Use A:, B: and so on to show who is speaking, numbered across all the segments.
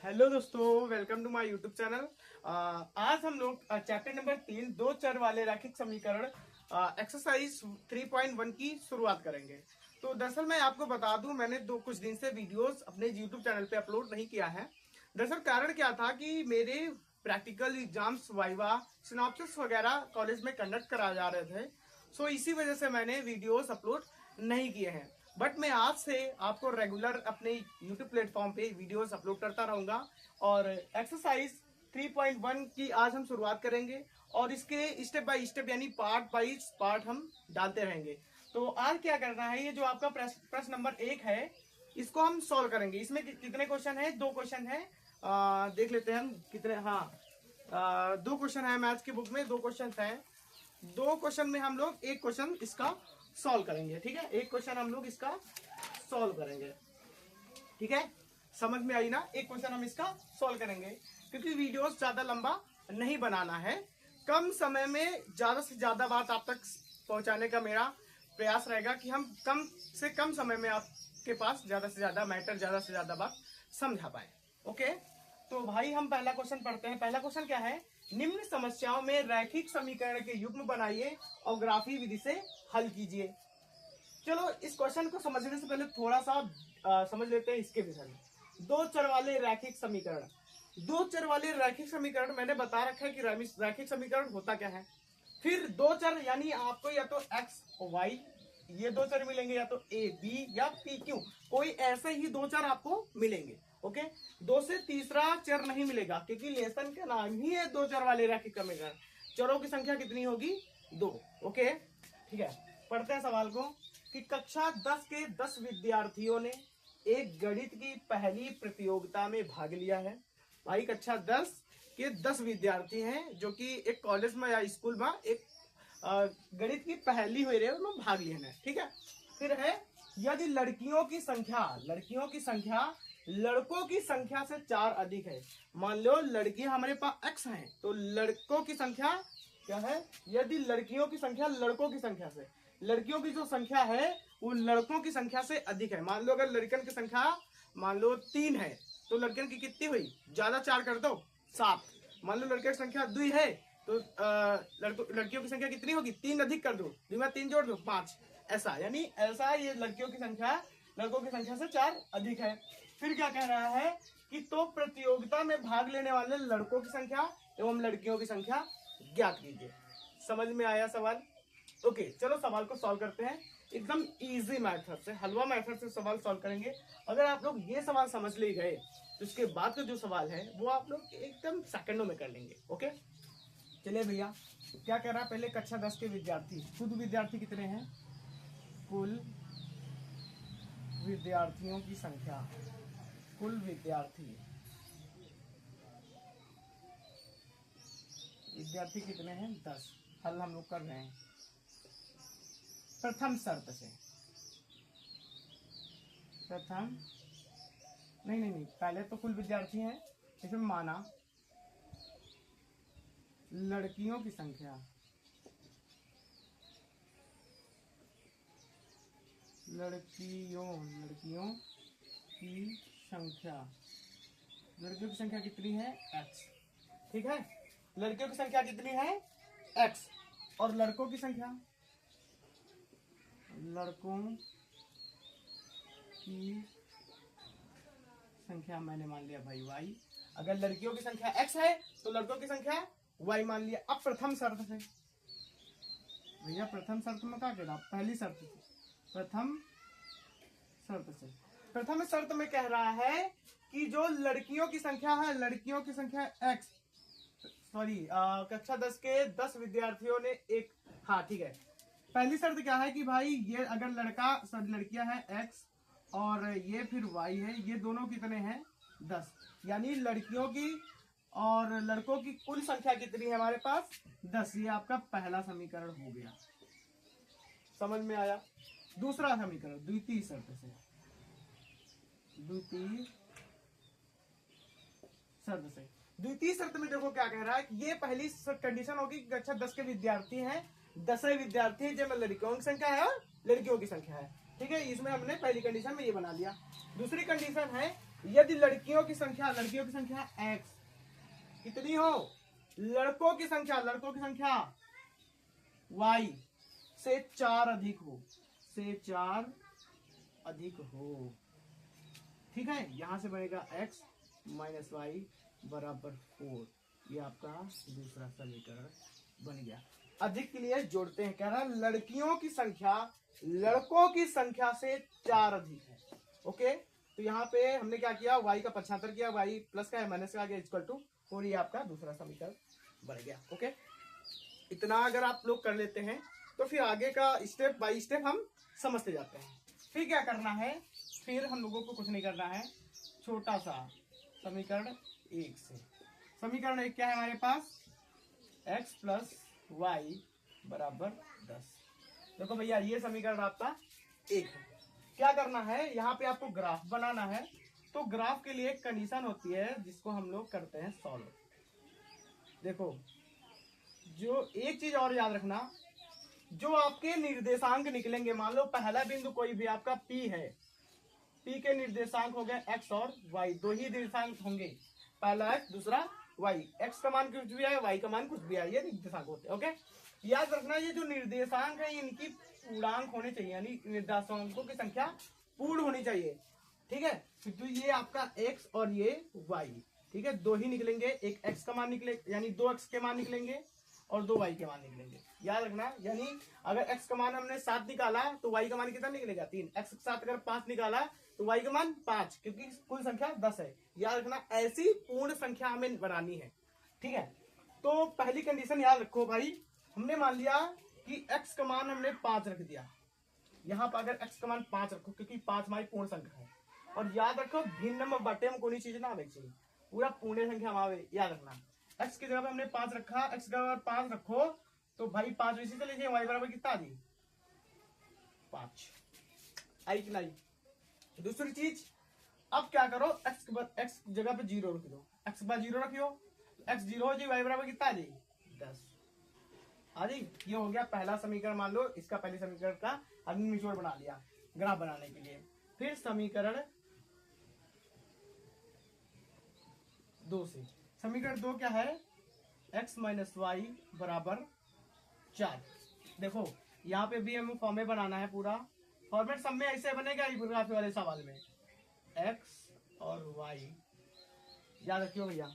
A: Hello दोस्तों, welcome to my YouTube channel. आज हम लोग चैप्टर नंबर 3 दो चर वाले रैखिक समीकरण एक्सरसाइज 3.1 की शुरुआत करेंगे। तो दरअसल मैं आपको बता दूं, मैंने कुछ दिन से वीडियोस अपने यूट्यूब चैनल पे अपलोड नहीं किया है। दरअसल कारण क्या था कि मेरे प्रैक्टिकल एग्जाम्स, वाइवा, सिनॉप्सिस वगैरह कॉलेज में कंडक्ट कराए जा रहे थे। सो इसी वजह से मैंने वीडियोस अपलोड नहीं किए हैं। बट मैं आज से आपको रेगुलर अपने यूट्यूब प्लेटफॉर्म पे वीडियोस अपलोड करता रहूंगा। और एक्सरसाइज 3.1 की आज हम शुरुआत करेंगे और इसके स्टेप बाय स्टेप यानी पार्ट बाय पार्ट हम डालते रहेंगे। तो आज क्या करना है, ये जो आपका प्रश्न नंबर 1 है, इसको हम सॉल्व करेंगे। इसमें कितने क्वेश्चन है? 2 क्वेश्चन है। देख लेते हैं हम कितने। हाँ, 2 क्वेश्चन है मैथ्स की बुक में, 2 क्वेश्चन है। 2 क्वेश्चन में हम लोग एक क्वेश्चन इसका सॉल्व करेंगे। ठीक है, एक क्वेश्चन हम लोग इसका सॉल्व करेंगे। ठीक है, समझ में आई ना? एक क्वेश्चन हम इसका सॉल्व करेंगे क्योंकि वीडियोस ज्यादा लंबा नहीं बनाना है। कम समय में ज्यादा से ज्यादा बात आप तक पहुंचाने का मेरा प्रयास रहेगा कि हम कम से कम समय में आपके पास ज्यादा से ज्यादा मैटर, ज्यादा से ज्यादा बात समझा पाए। ओके, तो भाई हम पहला क्वेश्चन पढ़ते हैं। पहला क्वेश्चन क्या है? निम्न समस्याओं में रैखिक समीकरण के युग्म बनाइए और ग्राफी विधि से हल कीजिए। चलो, इस क्वेश्चन को समझने से पहले थोड़ा सा समझ लेते हैं इसके विषय में। दो चर वाले रैखिक समीकरण। दो चर वाले रैखिक समीकरण मैंने बता रखा है कि रैखिक समीकरण होता क्या है। फिर दो चर यानी आपको या तो एक्स और वाई ये दो चर मिलेंगे, या तो ए बी या पी क्यू, कोई ऐसे ही दो चर आपको मिलेंगे। ओके, दो से तीसरा चर नहीं मिलेगा क्योंकि लेसन का नाम ही है दो चर वाले रैखिक समीकरण। चरों की संख्या कितनी होगी? 2। ओके, ठीक है, पढ़ते हैं सवाल को कि कक्षा 10 के 10 विद्यार्थियों ने एक गणित की पहली प्रतियोगिता में भाग लिया है। भाई कक्षा 10 के 10 विद्यार्थी हैं जो कि एक कॉलेज में या स्कूल में एक गणित की पहली हुई रहे, उन्होंने भाग लिया है। ठीक है, फिर है यदि लड़कियों की संख्या लड़कों की संख्या से 4 अधिक है। मान लो लड़कियां हमारे पास x हैं, तो लड़कों की संख्या क्या है? यदि लड़कियों की संख्या लड़कों की संख्या से, लड़कियों की जो संख्या है वो लड़कों की संख्या से अधिक है। मान लो अगर लड़कन की संख्या मान लो 3 है तो लड़कन की कितनी हुई? ज्यादा 4 कर दो, 7। मान लो लड़के की संख्या 2 है तो लड़कियों की संख्या कितनी होगी? 3 अधिक कर दो, 2 में 3 जोड़ दो, 5। ऐसा, यानी ऐसा ये लड़कियों की संख्या लड़कों की संख्या से 4 अधिक है। फिर क्या कह रहा है कि तो प्रतियोगिता में भाग लेने वाले लड़कों की संख्या एवं लड़कियों की संख्या ज्ञात कीजिए। समझ में आया सवाल? ओके, चलो सवाल को सॉल्व करते हैं। एकदम इजी मेथड से, हलवा मेथड से सवाल सॉल्व करेंगे। अगर आप लोग ये सवाल समझ ले गए तो इसके बाद का जो सवाल है वो आप लोग एकदम सेकंडों में कर लेंगे। ओके, चलिए भैया, क्या कह रहा है? पहले कक्षा 10 के विद्यार्थी, शुद्ध विद्यार्थी कितने हैं? कुल विद्यार्थियों की संख्या, कुल विद्यार्थी कितने हैं? 10। हल हम लोग कर रहे हैं प्रथम शर्त से। प्रथम नहीं, पहले तो कुल विद्यार्थी हैं, इसमें माना लड़कियों की संख्या, लड़कियों की संख्या कितनी है? x। ठीक है, लड़कियों की संख्या कितनी है? x। और लड़कों की संख्या मैंने मान लिया भाई y। अगर लड़कियों की संख्या x है तो लड़कों की संख्या y मान लिया। अब प्रथम शर्त से भैया, प्रथम शर्त में क्या कह रहा? पहली शर्त से, प्रथम शर्त में कह रहा है कि जो लड़कियों की संख्या है, लड़कियों की संख्या x, सॉरी, कक्षा 10 के 10 विद्यार्थियों ने एक, हाँ ठीक है, पहली शर्त क्या है कि भाई ये अगर लड़कियां हैं x और ये फिर y है, ये दोनों कितने हैं? 10। यानी लड़कियों की और लड़कों की कुल संख्या कितनी है हमारे पास? 10। ये आपका पहला समीकरण हो गया। समझ में आया? दूसरा समीकरण द्वितीय शर्त से, द्वितीय शर्त में देखो क्या कह रहा है कि ये पहली कंडीशन होगी कि कक्षा 10 के विद्यार्थी हैं, 10 विद्यार्थी हैं जिनमें लड़कियों की संख्या है और लड़कियों की संख्या है। ठीक है, इसमें हमने पहली कंडीशन में ये बना लिया। दूसरी कंडीशन है यदि लड़कियों की संख्या x कितनी हो, लड़कों की संख्या y से 4 अधिक हो, ठीक है। यहां से बनेगा x माइनस वाई बराबर 4। ये आपका दूसरा समीकरण बन गया। अधिक के लिए जोड़ते हैं, कह रहा है लड़कियों की संख्या लड़कों की संख्या से 4 अधिक है। ओके, तो यहाँ पे हमने क्या किया, y का पक्षांतर किया, y प्लस का है माइनस का आ गया इक्वल टू 4। ये आपका दूसरा समीकरण बन गया। ओके, इतना अगर आप लोग कर लेते हैं तो फिर आगे का स्टेप बाय स्टेप हम समझते जाते हैं। फिर क्या करना है, फिर हम लोगों को कुछ नहीं करना है, छोटा सा समीकरण 1 से। समीकरण 1 क्या है हमारे पास, x प्लस वाई बराबर 10। देखो भैया ये समीकरण आपका 1 है। क्या करना है, यहाँ पे आपको ग्राफ बनाना है। तो ग्राफ के लिए एक कंडीशन होती है जिसको हम लोग करते हैं सॉल्व। देखो, जो एक चीज और याद रखना, जो आपके निर्देशांक निकलेंगे, मान लो पहला बिंदु कोई भी आपका P है, P के निर्देशांक हो गए x और y, दो ही निर्देशांक होंगे, पहला x दूसरा y। x का मान कुछ भी है, y का मान कुछ भी है, ये निर्देशांक होते हैं। ओके, याद रखना ये जो निर्देशांक है इनकी पूर्णांक होने चाहिए, यानी निर्देशांकों की संख्या पूर्ण होनी चाहिए, ठीक है। तो ये आपका x और ये y, ठीक है, दो ही निकलेंगे, एक x का मान निकले यानी 2x के मान निकलेंगे और 2y के मान निकलेंगे। याद रखना, यानी अगर x का मान हमने 7 निकाला तो y का मान कितना निकलेगा 3, x के साथ अगर 5 निकाला तो y का मान 5, क्योंकि कुल संख्या 10 है। याद रखना, ऐसी पूर्ण संख्या हमें बनानी है, ठीक है। तो पहली कंडीशन याद रखो भाई, हमने मान लिया कि x का मान हमने 5 रख दिया। यहाँ पर अगर x का मान 5 रखो, क्योंकि 5 हमारी पूर्ण संख्या है। और याद रखो भिन्न में बटे में कोई चीज ना आवे चाहिए, पूरा पूर्ण संख्या आवे। याद रखना, x की जगह पे हमने 5 रखा, x की जगह 5 रखो तो भाई 5 इसी से लीजिए, y बराबर कितना आ जी 5 आई कि नहीं। दूसरी चीज, अब क्या करो, x जगह पे 0 रख दो, x बार 0 रखियो, x 0 हो जी, y बराबर कितना आ जी 10 आ जी। ये हो गया पहला समीकरण। मान लो इसका पहले समीकरण का हमने निचोड़ बना लिया ग्राफ बनाने के लिए। फिर समीकरण 2 से, समीकरण 2 क्या है, x माइनस वाई बराबर 4। देखो यहाँ पे भी हमें फॉर्मेट बनाना है, पूरा फॉर्मेट सब में ऐसे बनेगा ग्राफ वाले सवाल में, x और y, याद रखियो भैया,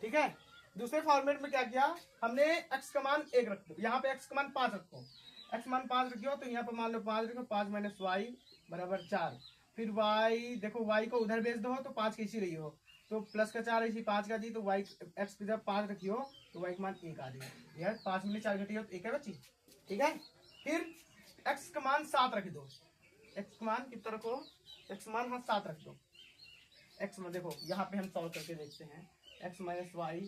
A: ठीक है। दूसरे फॉर्मेट में क्या किया हमने, x का मान 1 रख दो, यहाँ पे x का मान 5 रखो, x मान 5 रखियो तो यहाँ पे मान लो 5 रखो, 5 माइनस वाई बराबर 4। फिर y, देखो y को उधर भेज दो तो 5 कैसी रही हो, तो प्लस का 4 इसी 5 का दी, तो y x की जब 5 रखियो तो y का मान 1 आ जाएगा। यार 5 में 4 घटी हो तो 1 है बच्ची, ठीक है। फिर x का मान 7 रख दो, x का मान कितना रखो, x का मान हाँ 7 रख दो। x में देखो यहाँ पे हम सॉल्व करके देखते हैं, x माइनस वाई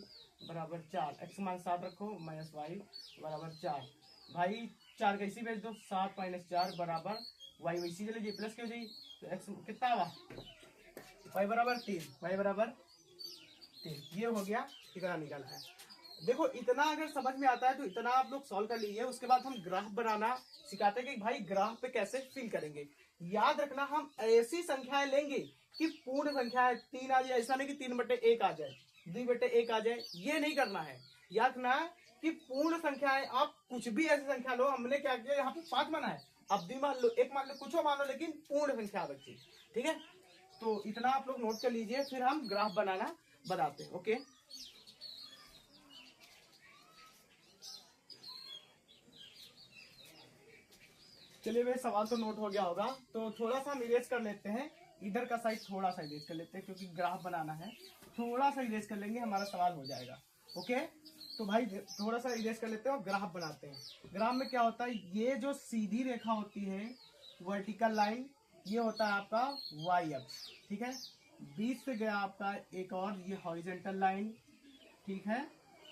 A: बराबर 4, x मान 7 रखो माइनस वाई बराबर 4। भाई 4 कैसी भेज दो, 7 माइनस 4 बराबर y वैसी चले जी प्लस क्यों जी, तो x कितना हुआ y बराबर 3, y बराबर 3। ये हो गया, इतना निकाला है। देखो इतना अगर समझ में आता है तो इतना आप लोग सॉल्व कर लीजिए। उसके बाद हम ग्राफ बनाना सिखाते हैं कि भाई ग्राफ पे कैसे फिल करेंगे। याद रखना, हम ऐसी संख्याएं लेंगे कि पूर्ण संख्या है 3 आ जाए, ऐसा नहीं कि 3/1 आ जाए, 2/1 आ जाए, ये नहीं करना है। याद रखना है कि पूर्ण संख्याएं, आप कुछ भी ऐसी संख्या लो, हमने क्या किया यहाँ पे 5 माना है, अब 2 मान लो, 1 मान लो, कुछ मान लो, लेकिन पूर्ण संख्या बच्ची, ठीक है। तो इतना आप लोग नोट कर लीजिए, फिर हम ग्राफ बनाना बताते हैं। ओके, चलिए भाई सवाल तो नोट हो गया होगा, तो थोड़ा सा हम इरेज कर लेते हैं, इधर का साइड थोड़ा सा इरेज कर लेते हैं, क्योंकि ग्राफ बनाना है, थोड़ा सा इरेज कर लेंगे, हमारा सवाल हो जाएगा। ओके, तो भाई थोड़ा सा इरेज कर लेते हैं और ग्राफ बनाते हैं। ग्राफ में क्या होता है, ये जो सीधी रेखा होती है वर्टिकल लाइन, ये होता है आपका वाई अक्ष, ठीक है। बीच से गया आपका एक और ये हॉरिजेंटल लाइन, ठीक है,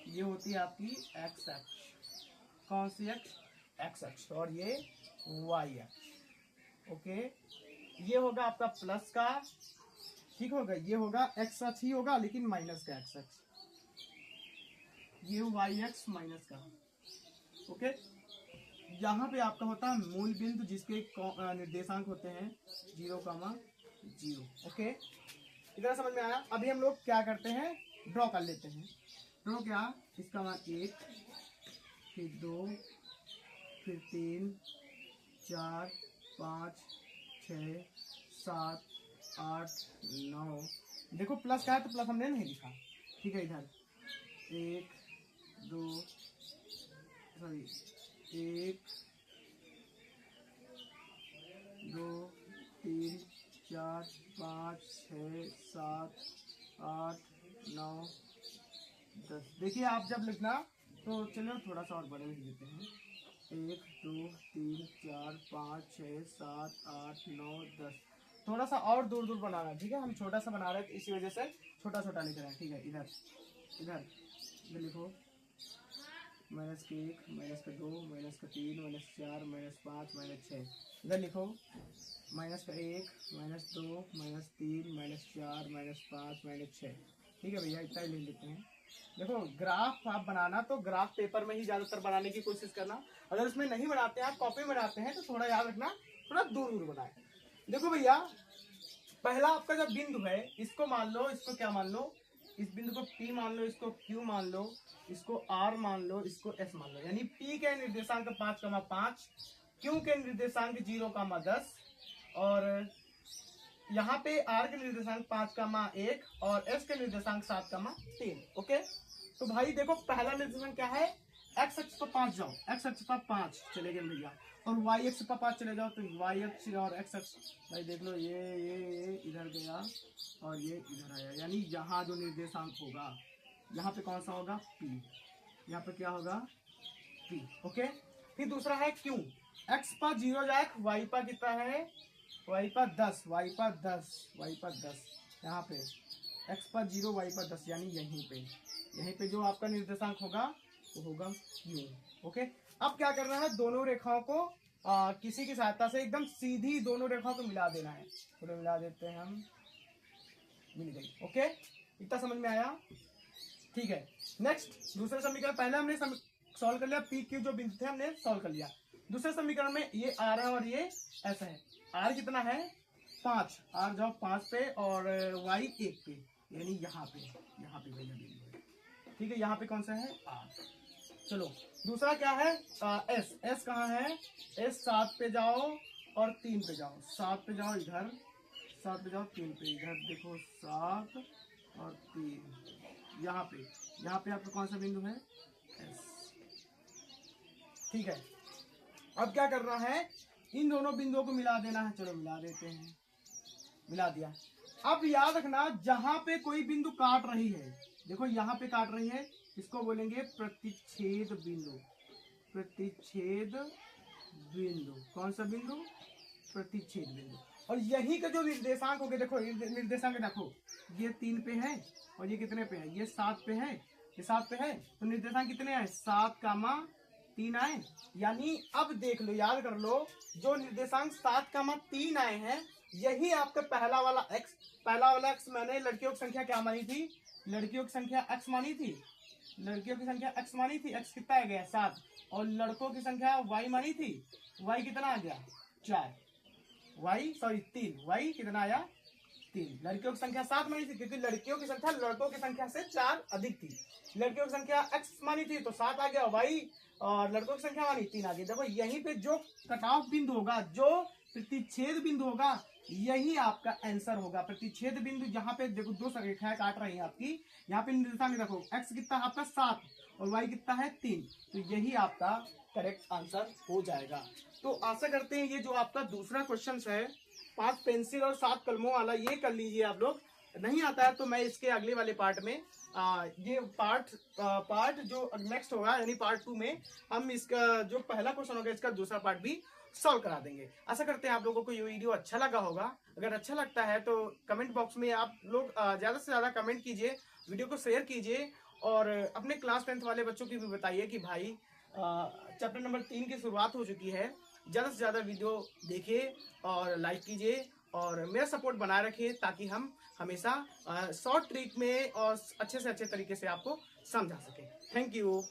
A: ये होती है आपकी एक्स अक्ष। कौन सी अक्ष, एक्स अक्ष, और ये वाई अक्ष। ओके, ये होगा आपका प्लस का, ठीक होगा, ये होगा एक्स अक्ष ही होगा लेकिन माइनस का एक्स अक्ष, ये वाई अक्ष माइनस का। ओके, यहाँ पे आपका होता है मूल बिंदु जिसके निर्देशांक होते हैं 0, 0। ओके, इतना समझ में आया। अभी हम लोग क्या करते हैं, ड्रॉ कर लेते हैं। ड्रॉ क्या, इसका मान 1, फिर 2, फिर 3, 4, 5, 6, 7, 8, 9। देखो प्लस का है तो प्लस हमने नहीं लिखा, ठीक है। इधर 1, 2, सॉरी 1, 2, 3, 4, 5, 6, 7, 8, 9, 10। देखिए आप जब लिखना तो चलो थोड़ा सा और बड़े लिख देते हैं। 1, 2, 3, 4, 5, 6, 7, 8, 9, 10। थोड़ा सा और दूर दूर बनाना है, ठीक है। हम छोटा सा बना रहे हैं तो इसी वजह से छोटा छोटा लिख रहे हैं, ठीक है। इधर इधर इधर लिखो -1, -2, -3, -4, -5, -6। इधर लिखो -1, -2, -3, -4, -5, -6। ठीक है भैया, इतना ही लिख लेते हैं। देखो ग्राफ आप बनाना तो ग्राफ पेपर में ही ज्यादातर बनाने की कोशिश करना। अगर उसमें नहीं बनाते हैं, आप कॉपी में बनाते हैं तो थोड़ा याद रखना, थोड़ा दूर दूर बनाए। देखो भैया, पहला आपका जब बिंदु है, इसको मान लो, इसको क्या मान लो, इस बिंदु को P मान लो, इसको Q मान लो, इसको R मान लो, इसको S मान लो। यानी P के निर्देशांक 5,5, Q के निर्देशांक 0,10 और यहाँ पे R के निर्देशांक 5,1 और S के निर्देशांक 7,3। ओके, तो भाई देखो पहला निर्देशांक क्या है, x अक्ष पर 5 जाओ, x अक्ष पर 5 चले गए भैया, और y अक्ष पर 5 चले जाओ तो y अक्ष और x अक्ष भाई देख लो, ये इधर गया और ये इधर आया। यानी यहाँ जो निर्देशांक होगा, यहाँ पे कौन सा होगा, P, यहाँ पे क्या होगा, P। ओके, फिर दूसरा है Q, x पर 0 जाए, y पर कितना है, y पर 10, y पर 10, y पर 10। यहाँ पे x पर 0, y पर 10, यानी यहीं पे जो आपका निर्देशांक होगा वो होगा Q। ओके, अब क्या करना है, दोनों रेखाओं को किसी की सहायता से एकदम सीधी दोनों रेखाओं को मिला देना है। तो मिला देते हैं हम, मिल गई। ओके, इतना समझ में आया, ठीक है। नेक्स्ट दूसरा समीकरण, पहले हमने सॉल्व कर लिया, पी क्यू जो बिंदु थे हमने सॉल्व कर लिया। दूसरे समीकरण में ये R है और ये S है। R कितना है, 5, R जाओ 5 पे और Y 1 पे, यानी यहाँ पे भैया बिंदु है, ठीक है। यहाँ पे कौन सा है, R। चलो दूसरा क्या है, S कहाँ है, S 7 पे जाओ और 3 पे जाओ, 7 पे जाओ इधर, 7 पे जाओ 3 पे इधर, देखो 7 और 3, यहाँ पे आपका कौन सा बिंदु है, S। ठीक है, अब क्या करना है, इन दोनों बिंदुओं को मिला देना है। चलो मिला देते हैं, मिला दिया। अब याद रखना, जहां पे कोई बिंदु काट रही है, देखो यहाँ पे काट रही है, इसको बोलेंगे प्रतिच्छेद बिंदु। प्रतिच्छेद बिंदु, कौन सा बिंदु, प्रतिच्छेद बिंदु। और यही का जो निर्देशांक हो गए, देखो निर्देशांक देखो, ये 3 पे है और ये कितने पे है, ये 7 पे है, ये 7 पे है, तो निर्देशांक कितने आए, 7,3 आए। यानी अब देख लो, याद कर लो, जो निर्देशांक 7,3 आए हैं, यही आपका पहला वाला x मैंने लड़कियों की संख्या क्या मानी थी, लड़कियों की संख्या x मानी थी, लड़कियों की संख्या x मानी थी, x कितना आ गया 7, और लड़कों की संख्या y मानी थी, y कितना आ गया 4, y 3 कितना आया 3। लड़कियों की संख्या 7 मानी थी क्योंकि लड़कियों की संख्या लड़कों की संख्या से 4 अधिक थी। लड़कियों की संख्या x मानी थी तो 7 आ गया, y और लड़कों की संख्या मानी 3 आ गई। देखो यहीं पे जो कट ऑफ बिंदु होगा, जो प्रतिच्छेद बिंदु होगा, यही आपका आंसर होगा। प्रतिच्छेद बिंदु जहाँ पे देखो 2 रेखाएं काट रही है आपकी, यहाँ पे निर्देशांक देखो, x कितना है आपका 7 और y कितना है 3, तो यही आपका करेक्ट आंसर हो जाएगा। तो आशा करते हैं ये जो आपका दूसरा क्वेश्चन है 5 पेंसिल और 7 कलमों वाला, ये कर लीजिए आप लोग। नहीं आता है तो मैं इसके अगले वाले पार्ट में ये पार्ट जो नेक्स्ट होगा, यानी पार्ट 2 में हम इसका जो पहला क्वेश्चन होगा इसका दूसरा पार्ट भी सॉल्व करा देंगे। आशा करते हैं आप लोगों को ये वीडियो अच्छा लगा होगा। अगर अच्छा लगता है तो कमेंट बॉक्स में आप लोग ज्यादा से ज्यादा कमेंट कीजिए, वीडियो को शेयर कीजिए और अपने क्लास 10th वाले बच्चों की भी बताइए कि भाई चैप्टर नंबर 3 की शुरुआत हो चुकी है, ज्यादा से ज्यादा वीडियो देखिए और लाइक कीजिए और मेरा सपोर्ट बनाए रखिए, ताकि हम हमेशा शॉर्ट ट्रिक में और अच्छे से अच्छे तरीके से आपको समझा सके। Thank you.